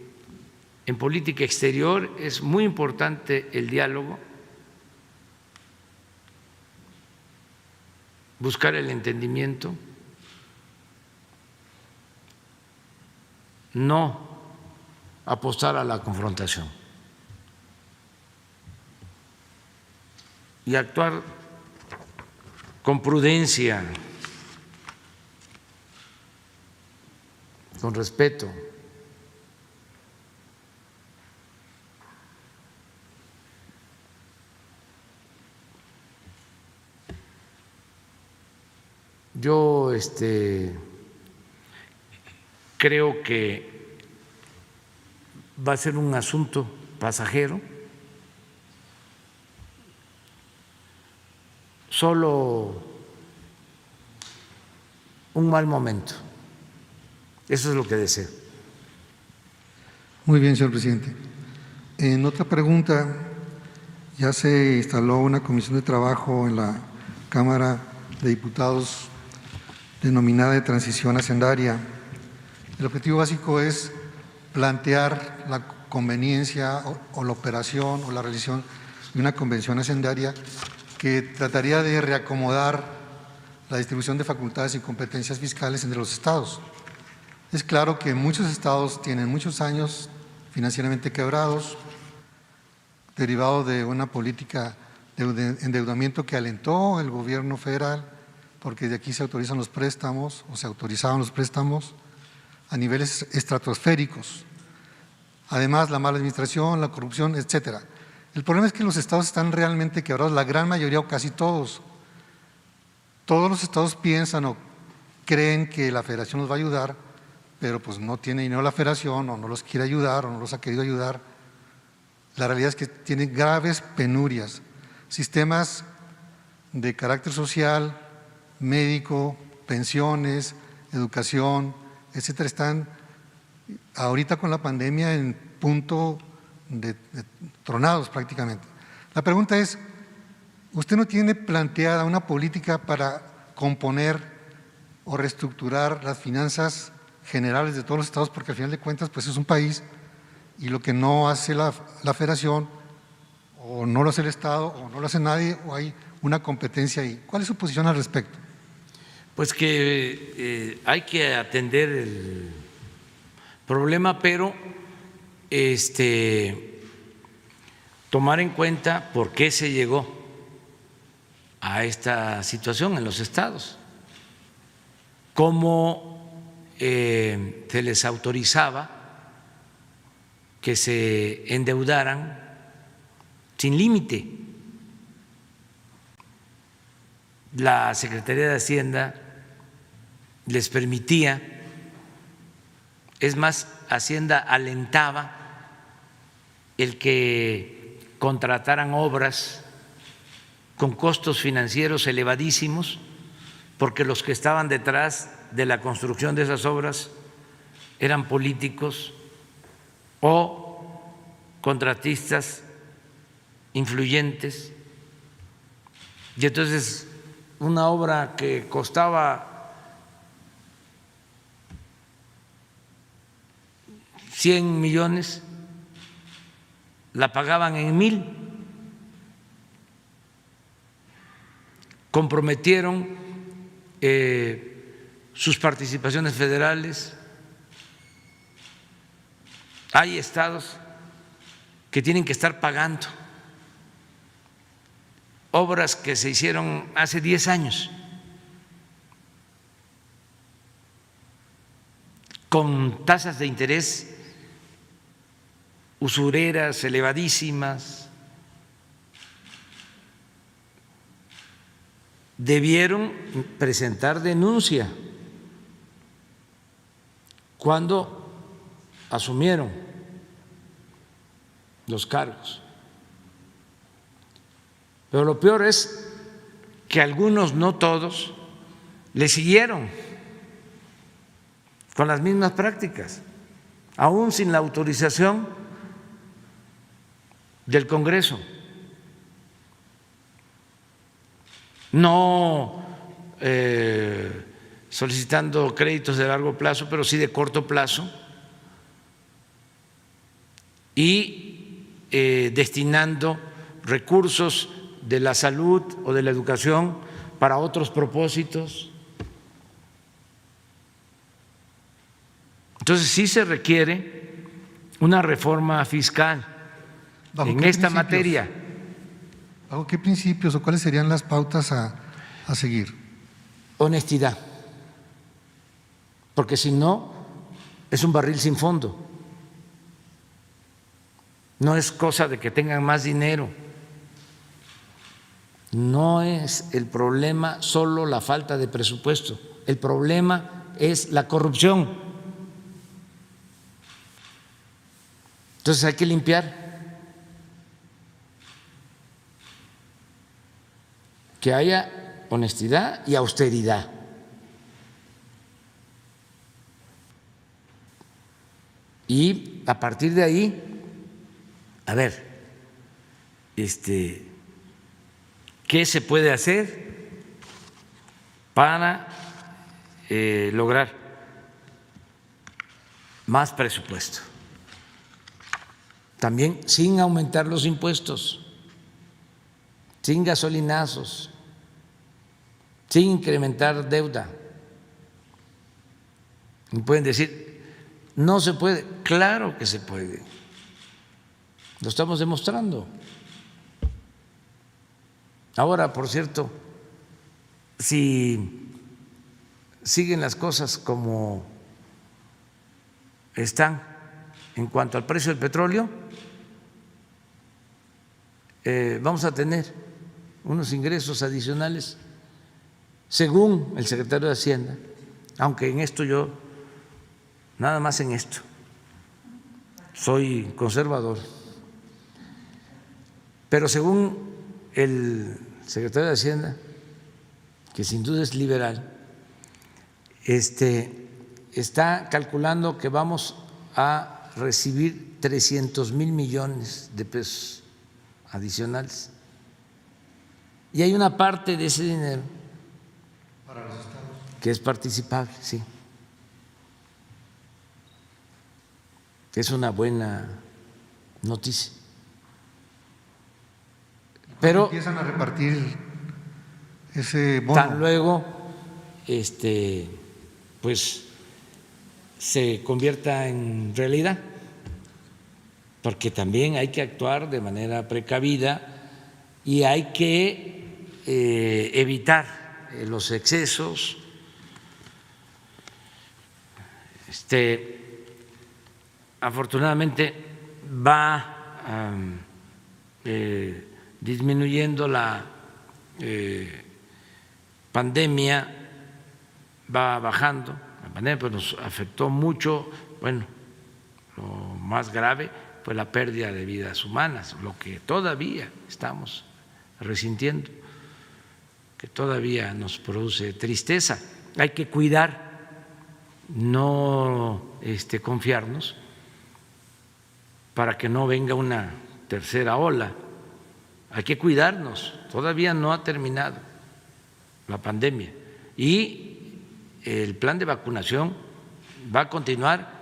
A: en política exterior es muy importante el diálogo, buscar el entendimiento, no apostar a la confrontación y actuar con prudencia, con respeto. Yo creo que va a ser un asunto pasajero, solo un mal momento. Eso es lo que deseo.
E: Muy bien, señor presidente. En otra pregunta, ya se instaló una comisión de trabajo en la Cámara de Diputados denominada de transición hacendaria. El objetivo básico es plantear la conveniencia o la operación o la realización de una convención hacendaria que trataría de reacomodar la distribución de facultades y competencias fiscales entre los estados. Es claro que muchos estados tienen muchos años financieramente quebrados, derivado de una política de endeudamiento que alentó el gobierno federal, porque de aquí se autorizan los préstamos o se autorizaban los préstamos a niveles estratosféricos. Además, la mala administración, la corrupción, etcétera. El problema es que los estados están realmente quebrados, la gran mayoría o casi todos. Todos los estados piensan o creen que la federación los va a ayudar, pero pues no tiene dinero la federación o no los quiere ayudar o no los ha querido ayudar. La realidad es que tienen graves penurias. Sistemas de carácter social, médico, pensiones, educación, etcétera, están ahorita con la pandemia en punto de tronados prácticamente. La pregunta es, ¿usted no tiene planteada una política para componer o reestructurar las finanzas generales de todos los estados? Porque al final de cuentas pues es un país y lo que no hace la federación o no lo hace el estado o no lo hace nadie o hay una competencia ahí. ¿Cuál es su posición al respecto?
A: Pues que hay que atender el problema, pero tomar en cuenta por qué se llegó a esta situación en los estados, cómo se les autorizaba que se endeudaran sin límite. La Secretaría de Hacienda les permitía, es más, Hacienda alentaba el que contrataran obras con costos financieros elevadísimos, porque los que estaban detrás de la construcción de esas obras eran políticos o contratistas influyentes. Y entonces una obra que costaba 100 millones la pagaban en 1,000. Comprometieron sus participaciones federales. Hay estados que tienen que estar pagando obras que se hicieron hace 10 años con tasas de interés usureras elevadísimas. Debieron presentar denuncia cuando asumieron los cargos. Pero lo peor es que algunos, no todos, le siguieron con las mismas prácticas, aún sin la autorización del Congreso. No solicitando créditos de largo plazo, pero sí de corto plazo, y destinando recursos de la salud o de la educación para otros propósitos. Entonces sí se requiere una reforma fiscal en esta materia.
E: ¿Bajo qué principios o cuáles serían las pautas a seguir?
A: Honestidad, porque si no es un barril sin fondo. No es cosa de que tengan más dinero. No es el problema solo la falta de presupuesto. El problema es la corrupción. Entonces hay que limpiar. Que haya honestidad y austeridad. Y a partir de ahí, a ver, ¿qué se puede hacer para lograr más presupuesto? También sin aumentar los impuestos, sin gasolinazos, sin incrementar deuda. Y pueden decir, no se puede. Claro que se puede. Lo estamos demostrando. Ahora, por cierto, si siguen las cosas como están en cuanto al precio del petróleo, vamos a tener unos ingresos adicionales, según el secretario de Hacienda, aunque en esto yo, nada más en esto, soy conservador, pero según el secretario de Hacienda, que sin duda es liberal, está calculando que vamos a recibir 300,000 millones de pesos adicionales. Y hay una parte de ese dinero para los estados que es participable, sí. Es una buena noticia. Pero
E: empiezan a repartir ese bono.
A: Tan luego pues se convierta en realidad, porque también hay que actuar de manera precavida y hay que evitar los excesos. Afortunadamente va disminuyendo la pandemia, va bajando. La pandemia pues nos afectó mucho. Bueno, lo más grave fue la pérdida de vidas humanas, lo que todavía estamos resintiendo, que todavía nos produce tristeza. Hay que cuidar, no confiarnos, para que no venga una tercera ola. Hay que cuidarnos, todavía no ha terminado la pandemia y el plan de vacunación va a continuar.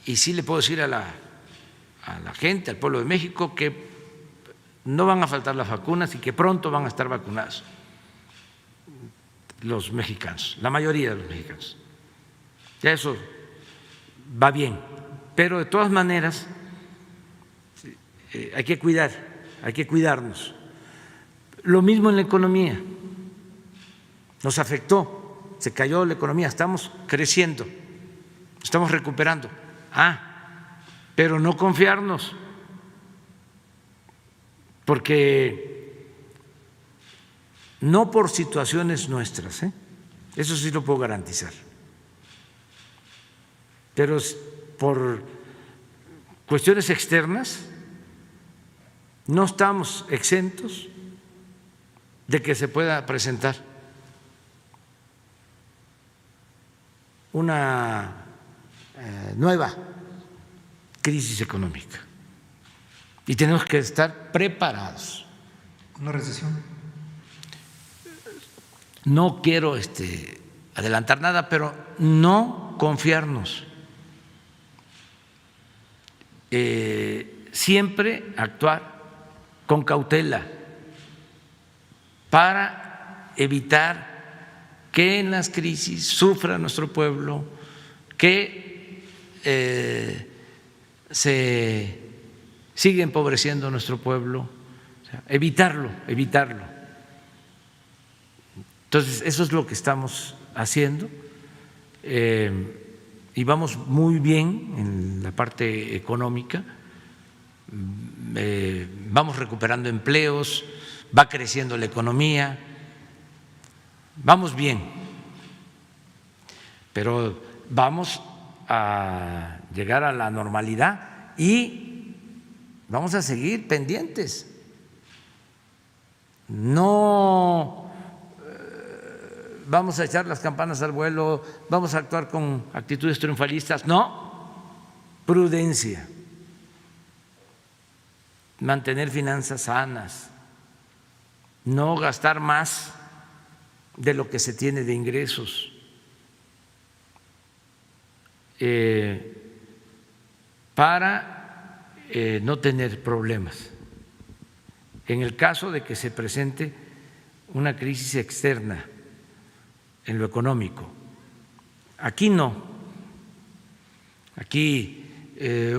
A: Y sí le puedo decir a la gente, al pueblo de México, que no van a faltar las vacunas y que pronto van a estar vacunados los mexicanos, la mayoría de los mexicanos. Ya eso va bien, pero de todas maneras hay que cuidarnos. Lo mismo en la economía, nos afectó, se cayó la economía, estamos creciendo, estamos recuperando. Pero no confiarnos, porque no por situaciones nuestras, eso sí lo puedo garantizar, pero por cuestiones externas no estamos exentos de que se pueda presentar una nueva crisis económica. y tenemos que estar preparados.
E: ¿Una recesión?
A: No quiero adelantar nada, pero no confiarnos. Siempre actuar con cautela para evitar que en las crisis sufra nuestro pueblo, que se siga empobreciendo nuestro pueblo, o sea, evitarlo. Entonces, eso es lo que estamos haciendo y vamos muy bien en la parte económica, vamos recuperando empleos, va creciendo la economía, vamos bien, pero vamos a llegar a la normalidad y vamos a seguir pendientes. No vamos a echar las campanas al vuelo, vamos a actuar con actitudes triunfalistas, no, prudencia, mantener finanzas sanas, no gastar más de lo que se tiene de ingresos, para no tener problemas. En el caso de que se presente una crisis externa en lo económico, aquí no, aquí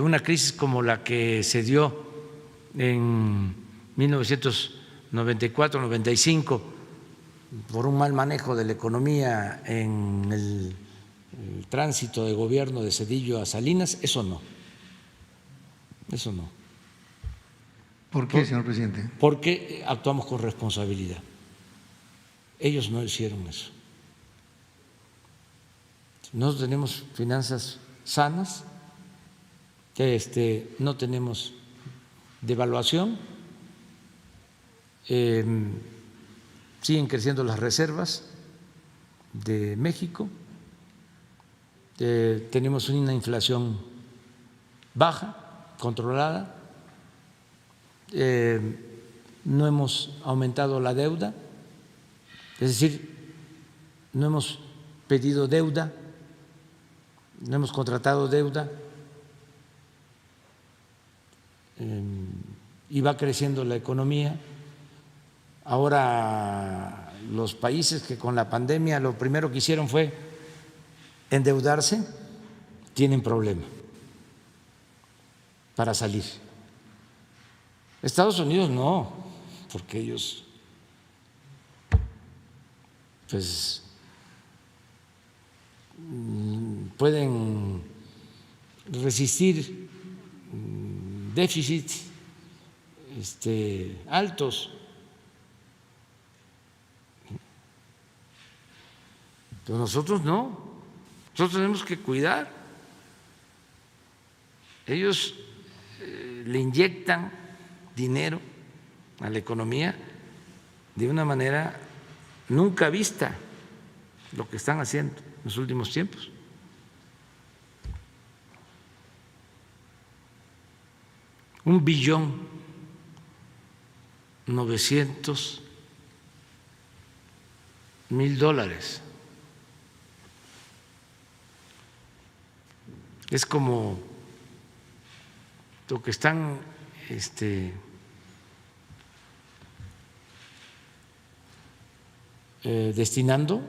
A: una crisis como la que se dio en 1994-95 por un mal manejo de la economía en el tránsito de gobierno de Zedillo a Salinas, eso no.
E: ¿Por qué, señor presidente?
A: Porque actuamos con responsabilidad. Ellos no hicieron eso. Nosotros tenemos finanzas sanas, no tenemos devaluación, siguen creciendo las reservas de México, tenemos una inflación baja, controlada, no hemos aumentado la deuda, es decir, no hemos pedido deuda, no hemos contratado deuda y va creciendo la economía. Ahora los países que con la pandemia lo primero que hicieron fue endeudarse, tienen problema para salir. Estados Unidos no, porque ellos pues pueden resistir déficits altos, pero nosotros no, nosotros tenemos que cuidar. Ellos le inyectan dinero a la economía de una manera nunca vista, lo que están haciendo en los últimos tiempos. $1.900.000. Es como lo que están destinando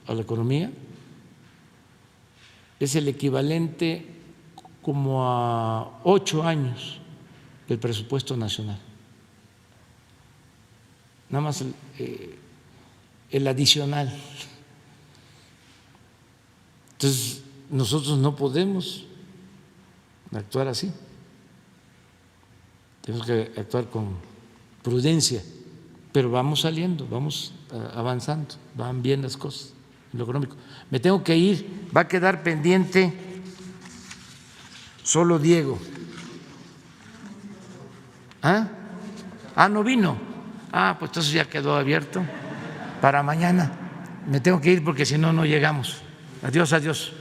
A: a la economía, es el equivalente como a 8 años del presupuesto nacional. Nada más el adicional. Entonces, nosotros no podemos actuar así. Tenemos que actuar con prudencia, pero vamos saliendo, vamos avanzando, van bien las cosas en lo económico. Me tengo que ir, va a quedar pendiente solo Diego. No vino. Pues entonces ya quedó abierto para mañana. Me tengo que ir porque si no, no llegamos. Adiós.